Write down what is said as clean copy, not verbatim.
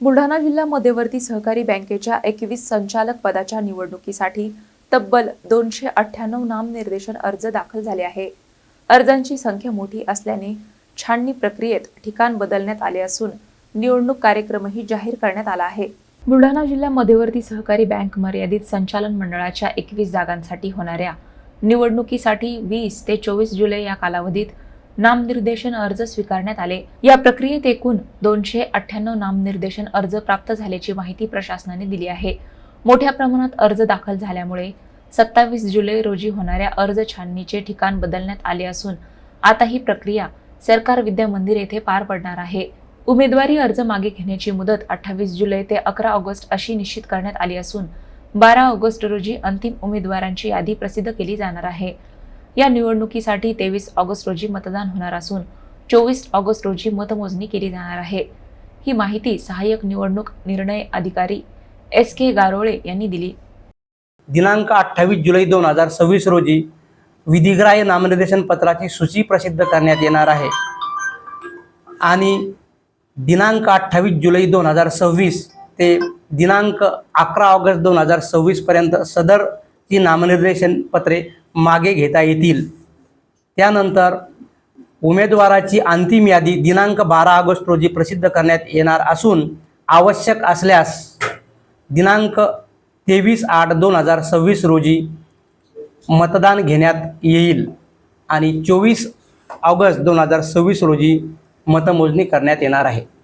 बुलढाणा जिल्हा मध्यवर्ती सहकारी बँकेच्या 21 संचालक पदाच्या निवडणुकीसाठी तब्बल 298 नामनिर्देशन अर्ज दाखल झाले आहे। अर्जांची संख्या मोठी असल्याने छाननी प्रक्रियेत ठिकाण बदलण्यात आले असून निवडणूक कार्यक्रमही जाहीर करण्यात आला आहे। बुलढाणा जिल्हा मध्यवर्ती सहकारी बँक मर्यादित संचालन मंडळाच्या 21 जागांसाठी होणाऱ्या निवडणुकीसाठी 20 ते 24 जुलै या कालावधीत नामनिर्देशन अर्ज स्वीकारण्यात आले। या प्रक्रियेत एकूण 298 नामनिर्देशन अर्ज प्राप्त झाल्याची माहिती प्रशासनाने दिली आहे। मोठ्या प्रमाणात अर्ज दाखल झाल्यामुळे 27 जुलै रोजी होणाऱ्या अर्ज छाननीचे ठिकाण बदलण्यात आले असून आता ही प्रक्रिया सरकार विद्या मंदिर येथे पार पडणार आहे। उमेदवारी अर्ज मागे घेण्याची मुदत 28 जुलै ते 11 ऑगस्ट अशी निश्चित करण्यात आली असून 12 ऑगस्ट रोजी अंतिम उमेदवारांची यादी प्रसिद्ध केली जाणार आहे। या निवडणुकीसाठी 23 ऑगस्ट रोजी मतदान होणार असून 24 ऑगस्ट रोजी मतमोजणी केली जाणार आहे। ही माहिती सहाय्यक निवडणूक निर्णय अधिकारी SK गारोळे यांनी दिली। दिनांक 28 जुलै 2026 रोजी विधिग्राह्य नामनिर्देशन पत्राची सूची प्रसिद्ध करण्यात येणार आहे आणि दिनांक 28 जुलै 2026 ते दिनांक 11 ऑगस्ट 2026 पर्यंत सदरची नामनिर्देशन पत्रे मागे घेता येतील। त्यानंतर उमेदवाराची अंतिम यादी दिनांक 12 ऑगस्ट रोजी प्रसिद्ध करण्यात येणार असून आवश्यक असल्यास दिनांक 23/8/2026 रोजी मतदान घेण्यात येईल आणि 24 ऑगस्ट 2026 रोजी मतमोजणी करण्यात येणार आहे।